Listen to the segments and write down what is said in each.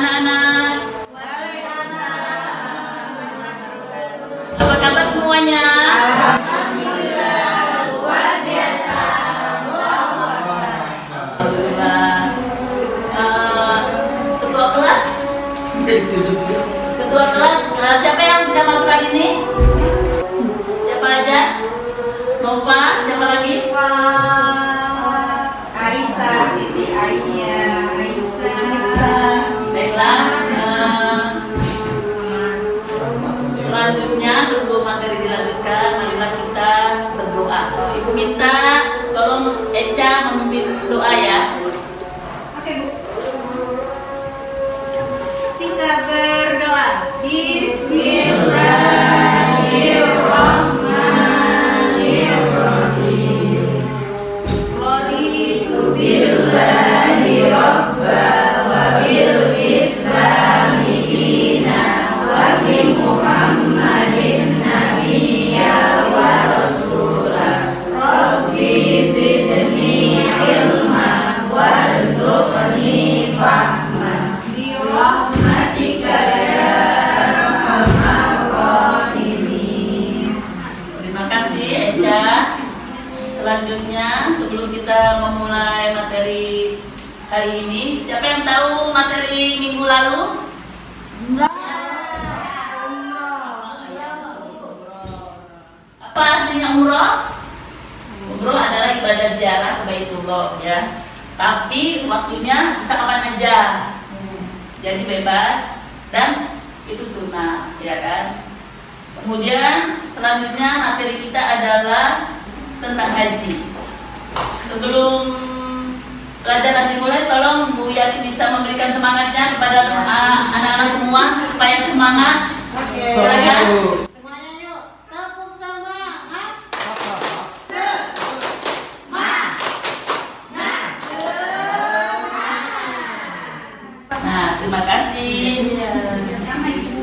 anak-anak. Apa kabar semuanya? Alhamdulillah, luar biasa. Alhamdulillah. Ketua kelas? Ketua kelas, siapa yang tidak masuk hari ini? Siapa aja? Nova, siapa lagi? Arisa, Siti Aisyah, Arisa. Baiklah. Selanjutnya sebelum materi dilanjutkan, marilah kita berdoa. Ibu minta tolong Eca memimpin doa ya. Oke, Bu. Sika berdoa. Bismillahirrahmanirrahim. Raditu billahi rabba wa bil islami dina wa bi Muhammadin nabiyya wa rasulah. Rabbi zidni ilman warzuqni fahman bi rahmatika ya arhamar rahimin. Terima kasih Eca. Selanjutnya sebelum kita memulai materi hari ini, siapa yang tahu materi minggu lalu? Apa artinya umroh? Umroh adalah ibadah ziarah ke Baitullah ya. Tapi waktunya bisa kapan aja. Jadi bebas dan itu sunnah ya kan. Kemudian selanjutnya materi kita adalah tentang haji. Sebelum pelajaran dimulai, tolong Bu Yati bisa memberikan semangatnya kepada anak-anak semua supaya semangat. Silakan. Semuanya yuk, tepuk semangat. Nah, terima kasih. Sama Ibu.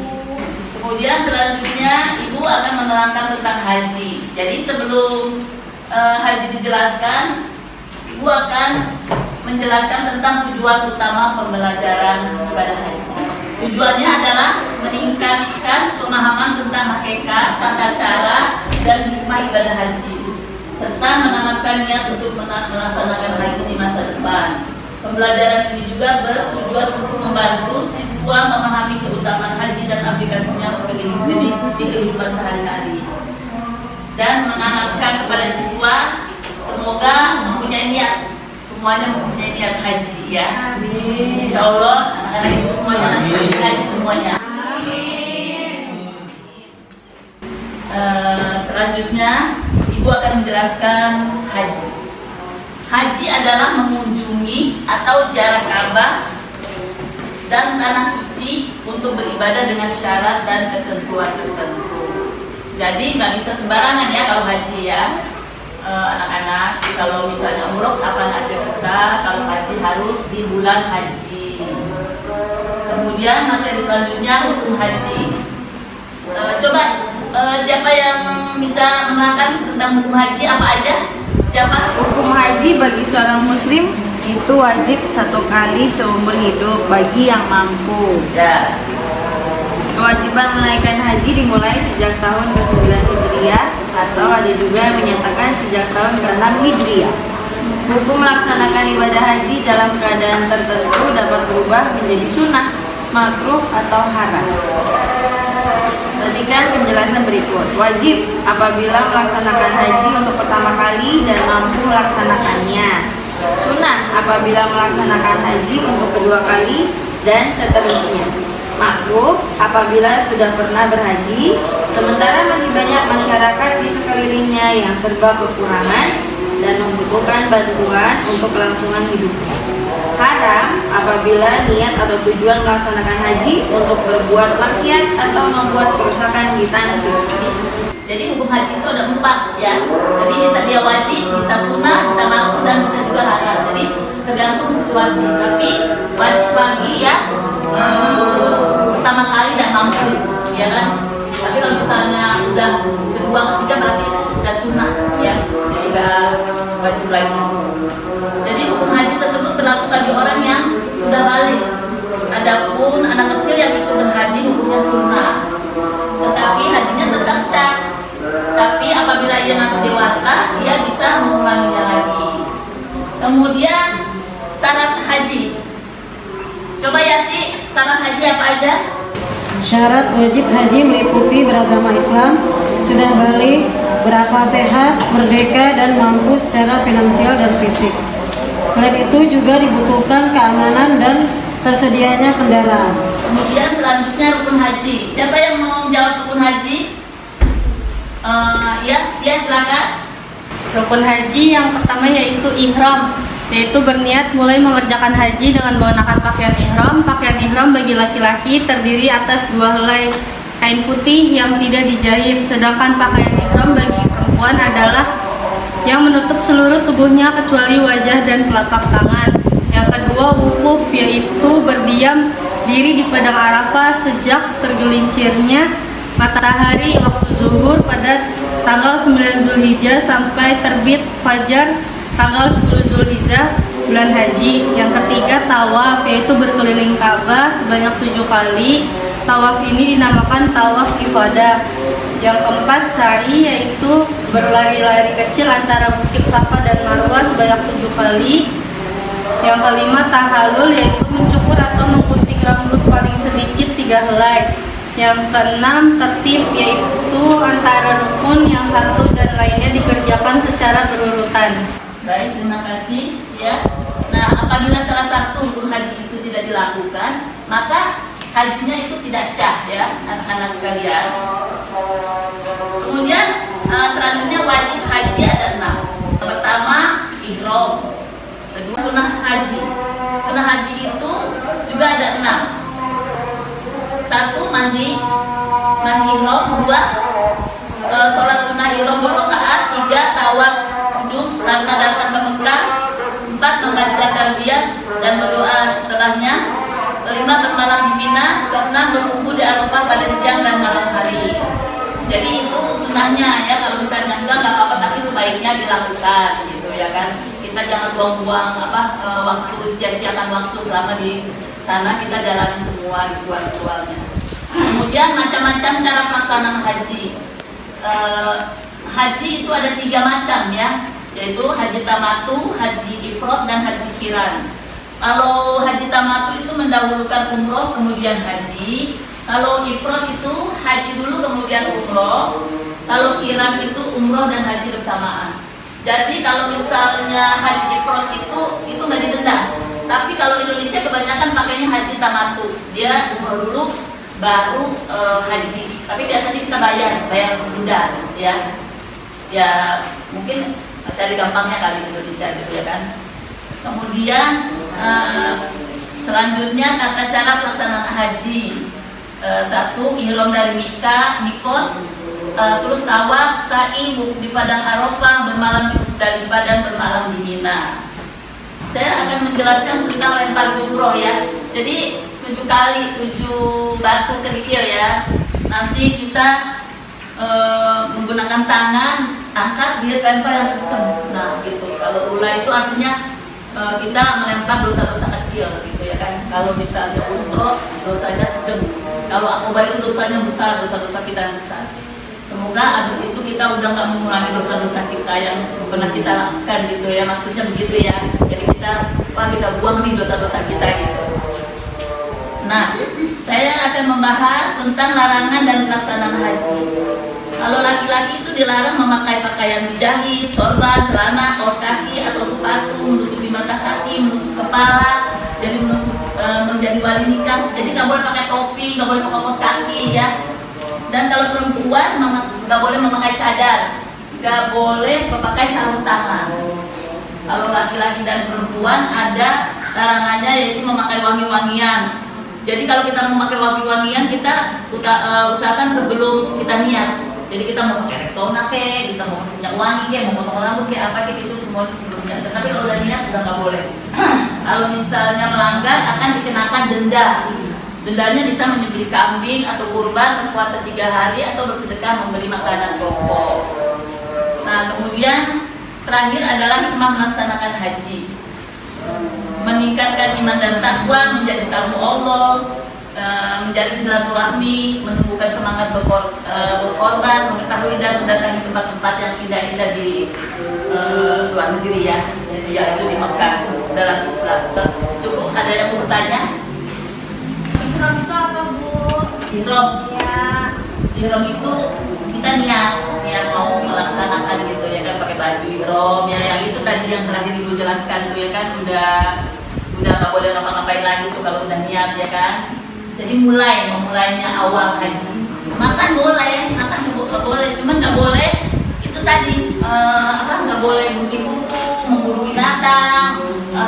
Kemudian selanjutnya Ibu akan menerangkan tentang haji. Jadi sebelum haji dijelaskan, Ibu akan menjelaskan tentang tujuan utama pembelajaran ibadah haji. Tujuannya adalah meningkatkan pemahaman tentang hakikat, tata cara, dan hikmah ibadah haji, serta menanamkan niat untuk melaksanakan haji di masa depan. Pembelajaran ini juga bertujuan untuk membantu siswa memahami keutamaan haji dan aplikasinya sebagai di kehidupan sehari-hari, dan menanamkan kepada siswa semoga mempunyai niat, semuanya mempunyai niat haji ya. Insya Allah anak-anak ibu semuanya nanti haji semuanya. Selanjutnya Ibu akan menjelaskan haji. Haji adalah mengunjungi atau ziarah Ka'bah dan tanah suci untuk beribadah dengan syarat dan ketentuan tertentu. Jadi nggak bisa sembarangan ya kalau haji ya. Anak-anak, kalau misalnya umroh kapan aja bisa, kalau haji harus di bulan haji. Kemudian materi selanjutnya hukum haji. Coba siapa yang bisa menerangkan tentang hukum haji apa aja? Siapa? Hukum haji bagi seorang muslim itu wajib 1 kali seumur hidup bagi yang mampu. Ya. Kewajiban menunaikan haji dimulai sejak tahun ke-9 Hijriah atau ada juga yang menyatakan sejak tahun ke-6 Hijriah. Hukum melaksanakan ibadah haji dalam keadaan tertentu dapat berubah menjadi sunnah, makruh atau haram. Perhatikan penjelasan berikut. Wajib apabila melaksanakan haji untuk pertama kali dan mampu melaksanakannya. Sunnah apabila melaksanakan haji untuk kedua kali dan seterusnya. Makruh apabila sudah pernah berhaji, sementara masih banyak masyarakat di sekelilingnya yang serba kekurangan dan membutuhkan bantuan untuk kelangsungan hidupnya. Haram apabila niat atau tujuan melaksanakan haji untuk berbuat maksiat atau membuat kerusakan di tanah suci. Jadi hukum haji itu ada 4 ya. Jadi bisa dia wajib, bisa sunnah, bisa makruh, dan bisa juga haram. Jadi tergantung situasi. Tapi wajib bagi ya pertama kali dan mampu, ya kan? Tapi kalau misalnya udah kedua ketiga berarti itu udah sunnah ya. Jadi nggak wajib lagi. Jadi hukum haji tersebut berlaku bagi orang yang sudah balik. Adapun Coba Yati, syarat haji apa aja? Syarat wajib haji meliputi beragama Islam, sudah balik, berakal sehat, merdeka, dan mampu secara finansial dan fisik. Selain itu juga dibutuhkan keamanan dan tersedianya kendaraan. Kemudian selanjutnya rukun haji. Siapa yang mau jawab rukun haji? Ya, silakan. Rukun haji yang pertama yaitu ihram, yaitu berniat mulai mengerjakan haji dengan mengenakan pakaian ihram. Pakaian ihram bagi laki-laki terdiri atas 2 helai kain putih yang tidak dijahit, sedangkan pakaian ihram bagi perempuan adalah yang menutup seluruh tubuhnya kecuali wajah dan telapak tangan. Yang kedua, wukuf, yaitu berdiam diri di padang Arafah sejak tergelincirnya matahari waktu zuhur pada tanggal 9 Zulhijjah sampai terbit fajar tanggal 10 Zulhijjah bulan haji. Yang ketiga, tawaf, yaitu berkeliling Ka'bah sebanyak 7 kali. Tawaf ini dinamakan tawaf ifadah. Yang keempat, sa'i, yaitu berlari-lari kecil antara bukit Safa dan Marwah sebanyak 7 kali. Yang kelima, tahalul, yaitu mencukur atau menggunting rambut paling sedikit 3 helai. Yang keenam, tertib, yaitu antara rukun yang satu dan lainnya dikerjakan secara berurutan. Baik, terima kasih ya. Nah, apabila salah satu rukun haji itu tidak dilakukan, maka hajinya itu tidak syah ya, anak-anak sekalian. Kemudian selanjutnya wajib haji ada 6. Pertama, ihram. Kedua, sunnah haji. Sunnah haji itu juga ada 6. 1, mandi ihram. 2, sholat sunnah ihram 2 rakaat. 3, tawaf kudum karena datang ke Mekah. 4, membaca tarbiyah dan berdoa setelahnya. 5, bermalam di Mina. 6, berkumpul di Arafah pada siang dan malam hari. Jadi itu sunnahnya ya, kalau misalnya enggak apa-apa, tapi sebaiknya dilakukan gitu ya kan. Kita jangan buang-buang waktu, sia-siakan waktu selama di sana, kita jalanin semua ritual-ritualnya. Kemudian macam-macam cara pelaksanaan haji. Haji itu ada 3 macam ya, yaitu haji tamatu, haji ifrad, dan haji kiran. Kalau haji tamatu itu mendahulukan umroh kemudian haji. Kalau ifrad itu haji dulu kemudian umroh. Kalau kiran itu umroh dan haji bersamaan. Jadi kalau misalnya haji ifrad itu nggak didenda. Tapi kalau Indonesia kebanyakan pakainya haji tamatu. Dia umroh dulu baru haji. Tapi biasanya kita bayar denda ya. Ya mungkin cari gampangnya kali Indonesia gitu ya kan. Kemudian selanjutnya tata cara pelaksanaan haji. 1, ihram dari mikot, terus tawaf, sa'i di padang Arafah, bermalam di Musdalifah, dan bermalam di Mina. Saya akan menjelaskan tentang lempar jumroh ya. Jadi 7 kali, 7 batu kerikil ya. Nanti kita menggunakan tangan, angkat, dia lempar yang kencang. Nah gitu. Kalau ula itu artinya kita melempar dosa-dosa kecil gitu ya kan. Kalau misalnya ustro, dosanya sedang. Kalau akobah itu dosanya besar, dosa-dosa kita yang besar. Semoga abis itu kita udah nggak mengulangi dosa-dosa kita yang pernah kita lakukan gitu ya, maksudnya begitu ya. Jadi kita buang nih dosa-dosa kita gitu. Nah, saya akan membahas tentang larangan dan pelaksanaan haji. Kalau laki-laki itu dilarang memakai pakaian dijahit, sorban, celana, kaos kaki atau sepatu, menutupi mata kaki, menutup kepala, jadi menjadi wali nikah. Jadi nggak boleh pakai topi, nggak boleh pakai kaos kaki ya. Dan kalau perempuan nggak boleh memakai cadar, nggak boleh memakai sarung tangan. Kalau laki-laki dan perempuan ada larangannya, yaitu memakai wangi-wangian. Jadi kalau kita mau memakai wangi-wangian, kita usahakan sebelum kita niat. Jadi kita mau pakai Rexona kita mau minyak wangi mau potong rambut apa itu semuanya sebelumnya. Tapi kalau udah niat udah nggak boleh. Kalau misalnya melanggar akan dikenakan denda. Dendanya bisa menyembelih kambing atau kurban, berpuasa 3 hari, atau bersedekah memberi makanan pokok. Nah kemudian terakhir adalah hikmah melaksanakan haji. Meningkatkan iman dan takwa, menjadi tamu Allah, menjadi silaturahmi, menumbuhkan semangat berkorban, mengetahui dan mendatangi tempat-tempat yang indah-indah di luar negeri ya, yaitu di Mekah dalam Islam. Cukup, ada yang mau bertanya? ihram. Ihram itu kita niat mau melaksanakan gitu ya kan, pakai baju ihram ya, yang itu tadi yang terakhir ibu jelaskan tuh ya kan, udah nggak boleh ngapa-ngapain lagi tuh kalau udah niat ya kan. Jadi memulainya awal haji. Makan boleh, nggak boleh, cuman nggak boleh itu tadi nggak boleh bikin kuku, memburu binatang,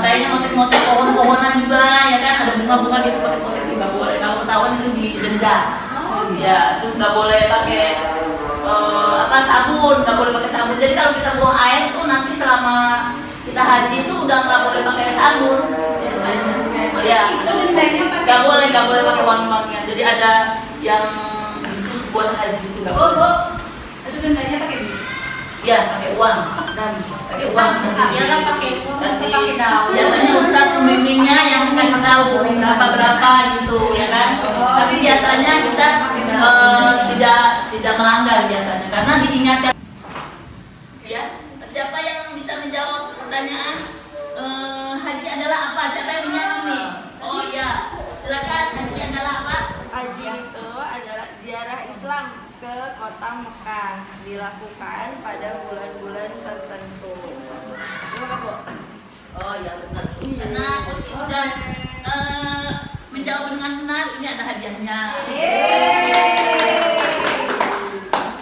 kayaknya motif-motif pohon-pohonan juga ya kan, ada bunga-bunga gitu motif-motif nggak boleh. Kalau ketahuan itu didenda. Ya, terus nggak boleh pakai sabun, nggak boleh pakai sabun. Jadi kalau kita buang air tuh nanti selama kita haji itu udah nggak boleh pakai sabun. Ya, nggak boleh pakai wangi-wangian. Jadi ada yang khusus buat haji itu nggak boleh. Itu dendanya pakai ini? Ya, pakai uang. Pakai uang. Ya kan pakai Kasih biasanya ustadz pembimbingnya yang kasih tahu berapa gitu ya kan. Tapi biasanya kita tidak melanggar biasanya karena diingatkan. Ya, siapa yang bisa menjawab pertanyaan haji adalah apa? Siapa yang menjawab nih? Oh ya, silakan. Haji adalah apa? Haji itu adalah ziarah Islam ke kota Mekah, dilakukan pada bulan-bulan tertentu. Gimana, Bu? Oh ya benar. Karena Coach udah menjawab dengan benar, ini ada hadiahnya.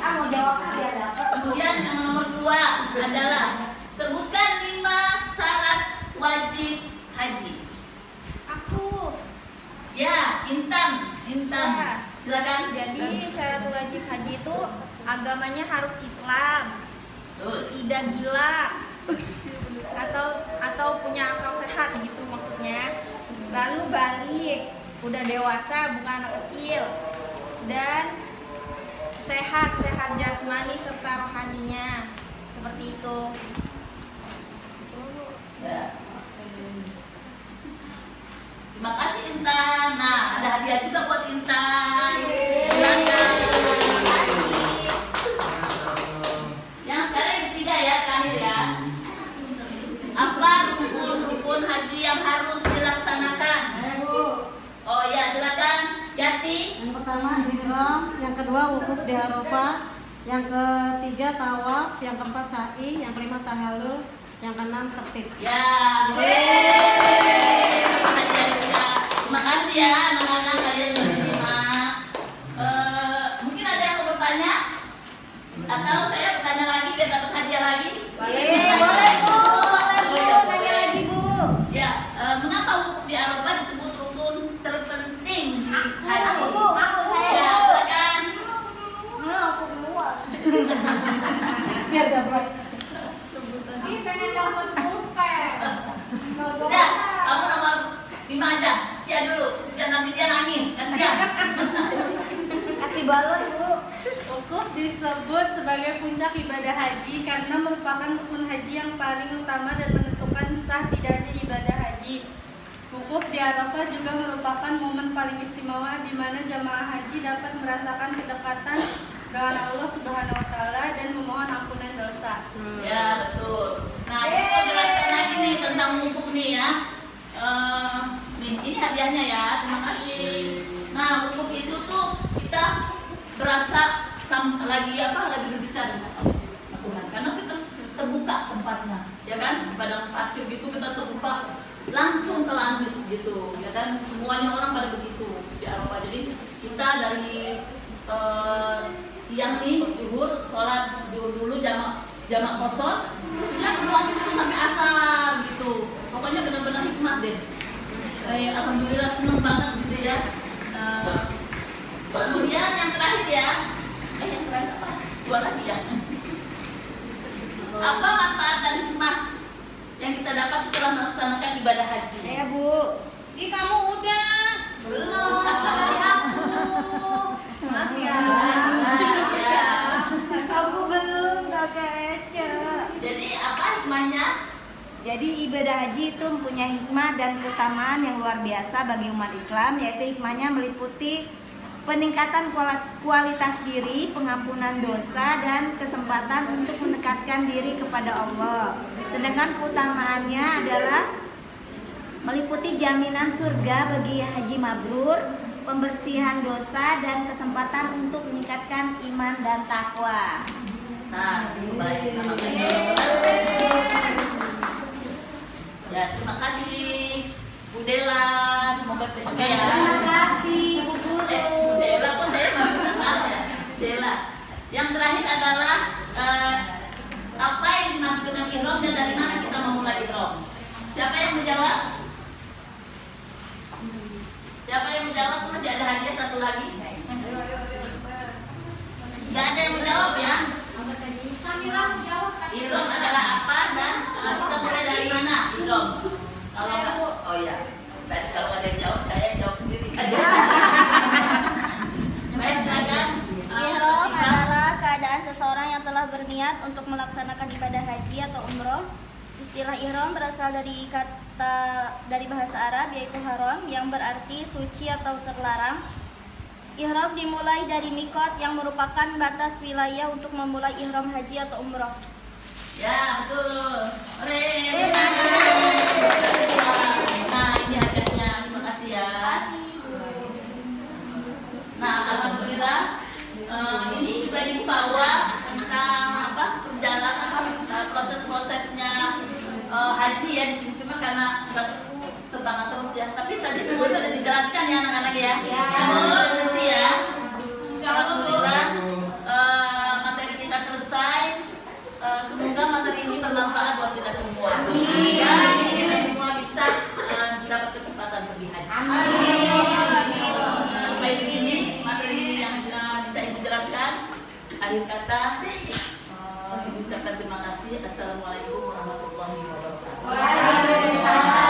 Mau jawab hadiah dapat. Kemudian yang nomor 2 adalah sebutkan 5 syarat wajib haji. Aku. Ya, Intan. Ya. Silakan. Jadi syarat wajib haji itu agamanya harus Islam, Betul. tidak gila, atau punya akal sehat gitu maksudnya. Lalu balik, udah dewasa bukan anak kecil, dan sehat jasmani serta rohaninya, seperti itu. Ya. Terima kasih Intan. Nah, ada hadiah juga buat Intan. Silakan. Yang sekarang yang ketiga ya, terakhir ya. Apa rukun haji yang harus dilaksanakan? Oh ya, silakan Yati. Yang pertama ihram, yang kedua wukuf di Arafah, yang ketiga tawaf, yang keempat sa'i, yang kelima tahallul, yang keenam tertib. Ya. Terima kasih ya anak-anak kalian yang diterima. Mungkin ada yang mau bertanya? Atau saya bertanya lagi biar dapat hadiah lagi? Boleh Bu, nanya lagi Bu. Ya, mengapa wukuf di Arafah disebut rukun terpenting di haji? Aku saya. Ya, silakan. Aku keluar. Biar dapat. Ini pengen dapat pulpen. Udah, kamu nomor 5 aja. Cia dulu, jangan nanti dia nangis. Kasihan. Kasih balon Bu. Wukuf disebut sebagai puncak ibadah haji karena merupakan rukun haji yang paling utama dan menentukan sah tidaknya ibadah haji. Wukuf di Arafah juga merupakan momen paling istimewa di mana jamaah haji dapat merasakan kedekatan dengan Allah Subhanahu wa taala dan memohon ampunan dosa. Ya, betul. Nah, kita jelaskan lagi nih tentang wukuf nih ya. Ini hadiahnya ya, terima kasih. Nah, wukuf itu tuh kita berasa lagi berbicara sama Tuhan, karena kita terbuka tempatnya, ya kan? Di padang pasir gitu kita terbuka langsung ke langit gitu, ya kan? Semuanya orang pada begitu di Arafah. Jadi kita dari siang nih zuhur, sholat zuhur dulu jamak kosor, terus dia berdoa itu sampai asar gitu. Pokoknya benar-benar hikmat deh. Saya alhamdulillah seneng banget gitu ya. Kemudian yang terakhir ya, yang terakhir apa? 2 lagi ya. Apa manfaat dan hikmah yang kita dapat setelah melaksanakan ibadah haji? Saya Bu. Ih kamu udah. Belum. Dari aku. Maaf ya. Ya. Aku belum Kakak Eca. Jadi apa hikmahnya? Jadi ibadah haji itu mempunyai hikmah dan keutamaan yang luar biasa bagi umat Islam, yaitu hikmahnya meliputi peningkatan kualitas diri, pengampunan dosa, dan kesempatan untuk mendekatkan diri kepada Allah. Sedangkan keutamaannya adalah meliputi jaminan surga bagi haji mabrur, pembersihan dosa dan kesempatan untuk meningkatkan iman dan takwa. Nah, itu baik. Terima kasih. Ya, terima kasih Bu Dela. Semoga oke ya. Terima kasih Bu Guru. Bu Dela kok saya baru kenal ya. Dela. Yang terakhir adalah apa yang dimaksud dengan ihram dan dari mana kita memulai ihram? Siapa yang menjawab? Siapa yang menjawab? Masih ada hadiah satu lagi. Gak ada yang menjawab ya? Ihram adalah apa dan kita mulai dari mana? Ihram. Kalau enggak, oh ya. Baik, kalau ada yang jawab, saya jawab sendiri aja. Baik, silakan. Ihram adalah keadaan seseorang yang telah berniat untuk melaksanakan ibadah haji atau umroh. Istilah ihram berasal dari bahasa Arab yaitu haram yang berarti suci atau terlarang. Ihram dimulai dari mikot yang merupakan batas wilayah untuk memulai ihram haji atau umroh. Ya, betul. Nah, ini hadiahnya. Terima kasih ya. Nah, alhamdulillah ini juga ibu bawa tentang perjalanan proses-prosesnya haji ya di sini, cuma karena nggak terbangan terus ya. Tapi tadi semuanya udah dijelaskan ya anak-anak ya. Udah ngerti ya. Alhamdulillah materi kita selesai. Semoga materi ini bermanfaat buat kita semua. Dan kita semua bisa dapat kesempatan pergi haji. Sampai di sini materi yang bisa ibu jelaskan. Akhir kata, ibu ucapkan terima kasih. Assalamualaikum warahmatullahi wabarakatuh.